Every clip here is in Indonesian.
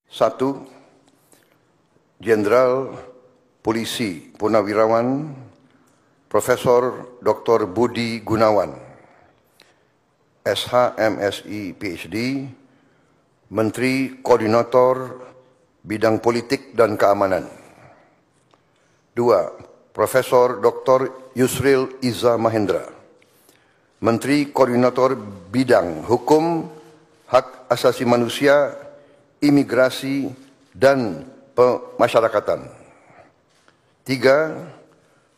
1. Jenderal Polisi Purnawirawan Profesor Dr. Budi Gunawan, SH, MSI, PhD, Menteri Koordinator Bidang Politik dan Keamanan. 2. Profesor Dr. Yusril Iza Mahendra, Menteri Koordinator Bidang Hukum, Hak Asasi Manusia, Imigrasi, dan Pemasyarakatan. 3.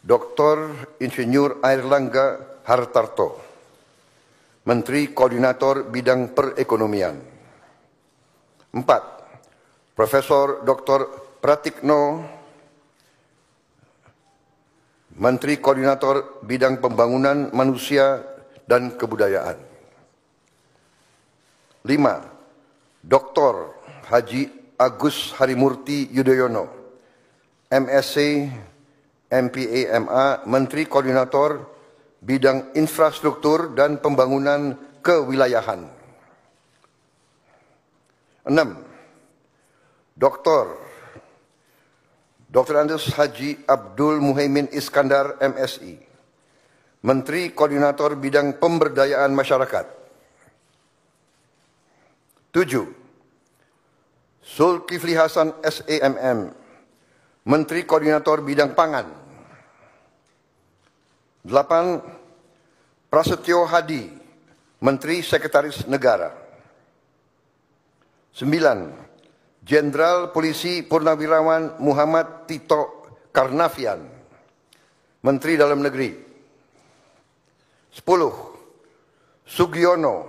Dr. Insinyur Airlangga Hartarto, Menteri Koordinator Bidang Perekonomian. 4. Profesor Dr. Pratikno, Menteri Koordinator Bidang Pembangunan Manusia dan Kebudayaan. 5. Dr. Haji Agus Harimurti Yudhoyono, MSc, MPA, MA, Menteri Koordinator Bidang Infrastruktur dan Pembangunan Kewilayahan. 6. Dr. Andes Haji Abdul Muhaimin Iskandar, MSI, Menteri Koordinator Bidang Pemberdayaan Masyarakat. 7. Zulkifli Hasan, SEMM, Menteri Koordinator Bidang Pangan. 8. Prasetyo Hadi, Menteri Sekretaris Negara. 9. Jenderal Polisi Purnawirawan Muhammad Tito Karnavian, Menteri Dalam Negeri. 10. Sugiono,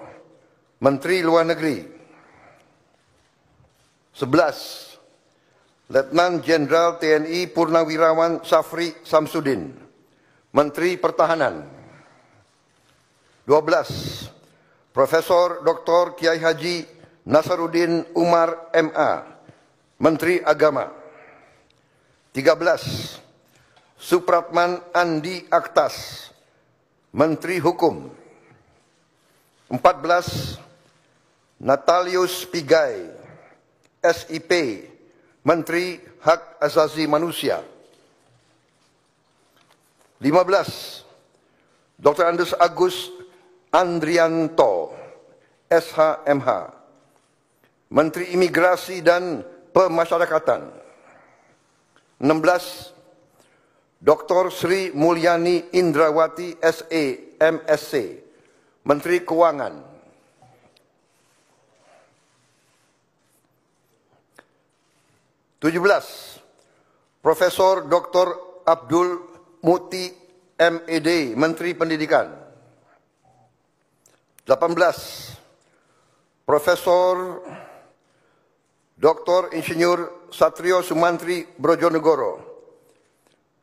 Menteri Luar Negeri. 11. Letnan Jenderal TNI Purnawirawan Safri Samsudin, Menteri Pertahanan. 12. Profesor Dr. Kiai Haji Nasaruddin Umar, MA, Menteri Agama. 13. Supratman Andi Aktas, Menteri Hukum. 14. Natalius Pigai, SIP, Menteri Hak Asasi Manusia. 15. Dr. Andes Agus Andrianto, SHMH, Menteri Imigrasi dan Pemasyarakatan. 16. Dr. Sri Mulyani Indrawati, SE, MSc, Menteri Keuangan. 17. Profesor Dr. Abdul Muti, MED, Menteri Pendidikan. 18. Profesor Dr. Insinyur Satrio Sumantri Brojonegoro,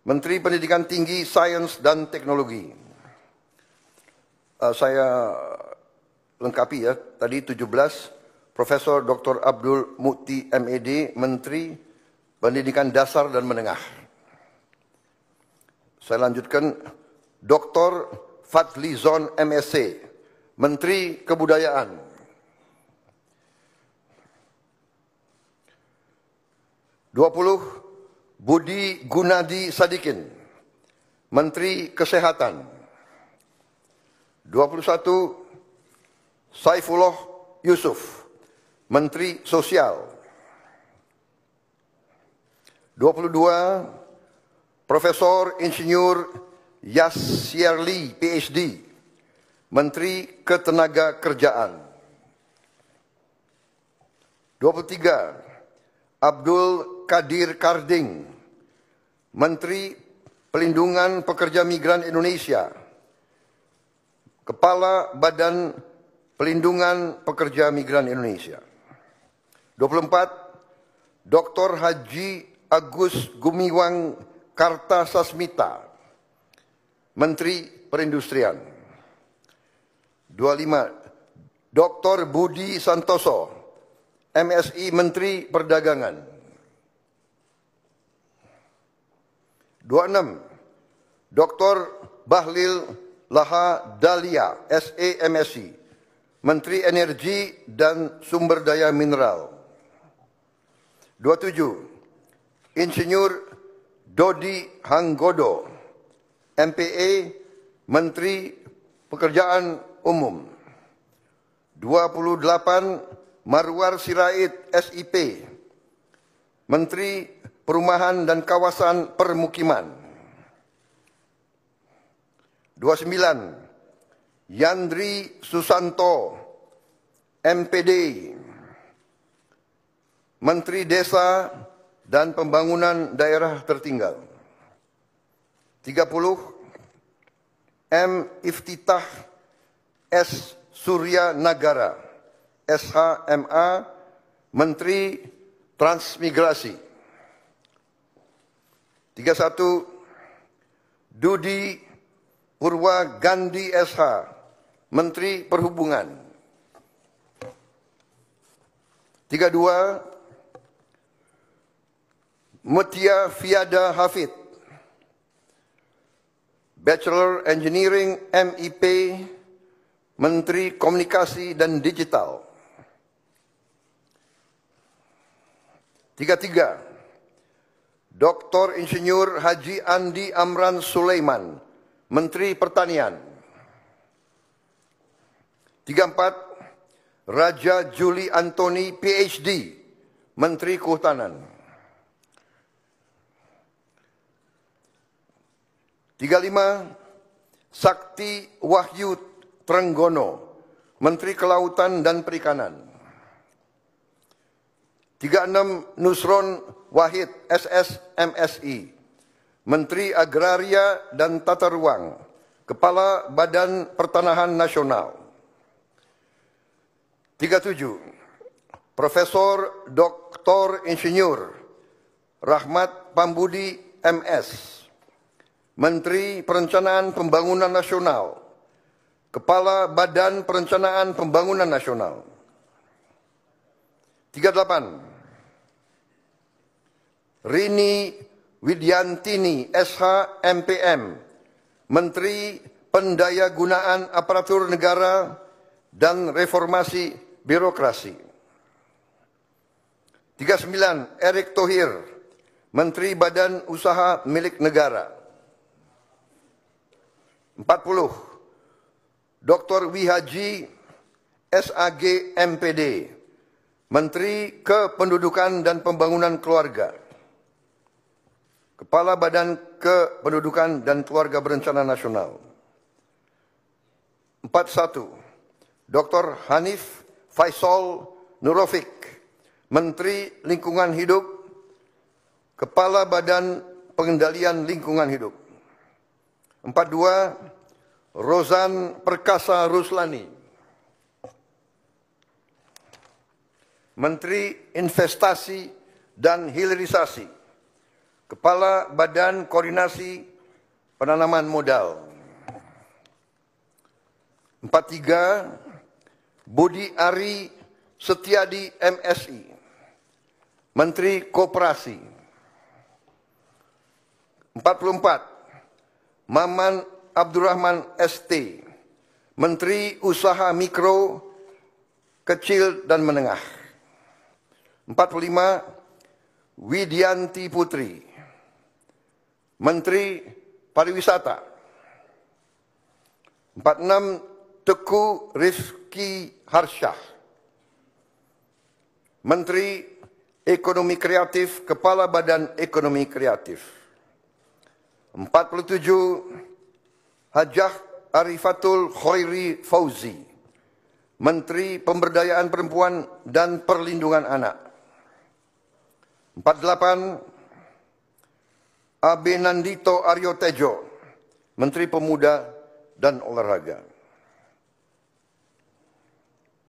Menteri Pendidikan Tinggi, Sains dan Teknologi. Saya lengkapi ya, tadi 17. Profesor Dr. Abdul Muti, MED, Menteri Pendidikan Dasar dan Menengah. Saya lanjutkan, Dr. Fadlizon, MSc, Menteri Kebudayaan. 20. Budi Gunadi Sadikin, Menteri Kesehatan. 21. Saifullah Yusuf, Menteri Sosial. 22. Profesor Insinyur Yasyarli, PhD, Menteri Ketenagakerjaan. 23. Abdul Qadir Karding, Menteri Pelindungan Pekerja Migran Indonesia, Kepala Badan Pelindungan Pekerja Migran Indonesia. 24. Dr. Haji Agus Gumiwang Kartasasmita, Menteri Perindustrian. 25. Dr. Budi Santoso, MSI, Menteri Perdagangan. 26. Dr. Bahlil Laha Dalia, SE, MSI, Menteri Energi dan Sumber Daya Mineral. 27. Insinyur Dodi Hanggodo, MPA, Menteri Pekerjaan Umum. 28. Marwar Sirait, SIP, Menteri Perumahan dan Kawasan Permukiman. 29. Yandri Susanto, MPD, Menteri Desa dan Pembangunan Daerah Tertinggal. 30. M. Iftitah S. Surya Nagara, SHMA, Menteri Transmigrasi. 31. Dudi Purwa Gandhi SH, Menteri Perhubungan. 32. Mutia Fiada Hafid, Bachelor Engineering MIP, Menteri Komunikasi dan Digital. 33. Dr. Insinyur Haji Andi Amran Sulaiman, Menteri Pertanian. 34. Raja Juli Antoni, PhD, Menteri Kehutanan. 35. Sakti Wahyu Trenggono, Menteri Kelautan dan Perikanan. 36. Nusron Wahid, SS MSI, Menteri Agraria dan Tata Ruang, Kepala Badan Pertanahan Nasional. 37. Profesor Dr. Insinyur Rahmat Pambudi, MS, Menteri Perencanaan Pembangunan Nasional, Kepala Badan Perencanaan Pembangunan Nasional. 38. Rini Widyantini, SH MPM, Menteri Pendayagunaan Aparatur Negara dan Reformasi Birokrasi. 39. Erick Thohir, Menteri Badan Usaha Milik Negara. 40. Dr. Wihaji SAG MPD, Menteri Kependudukan dan Pembangunan Keluarga, Kepala Badan Kependudukan dan Keluarga Berencana Nasional. 41. Dr. Hanif Faisal Nurofik, Menteri Lingkungan Hidup, Kepala Badan Pengendalian Lingkungan Hidup. 42. Rozan Perkasa Ruslani, Menteri Investasi dan Hilirisasi, Kepala Badan Koordinasi Penanaman Modal. 43. Budi Ari Setiadi, MSI, Menteri Koperasi. 44. Maman Abdurrahman ST, Menteri Usaha Mikro, Kecil dan Menengah. 45. Widianti Putri, Menteri Pariwisata. 46. Teguh Rifki Harsyah, Menteri Ekonomi Kreatif, Kepala Badan Ekonomi Kreatif. 47. Hajah Arifatul Khairi Fauzi, Menteri Pemberdayaan Perempuan dan Perlindungan Anak. 48. Abe Nandito Aryo Tejo, Menteri Pemuda dan Olahraga.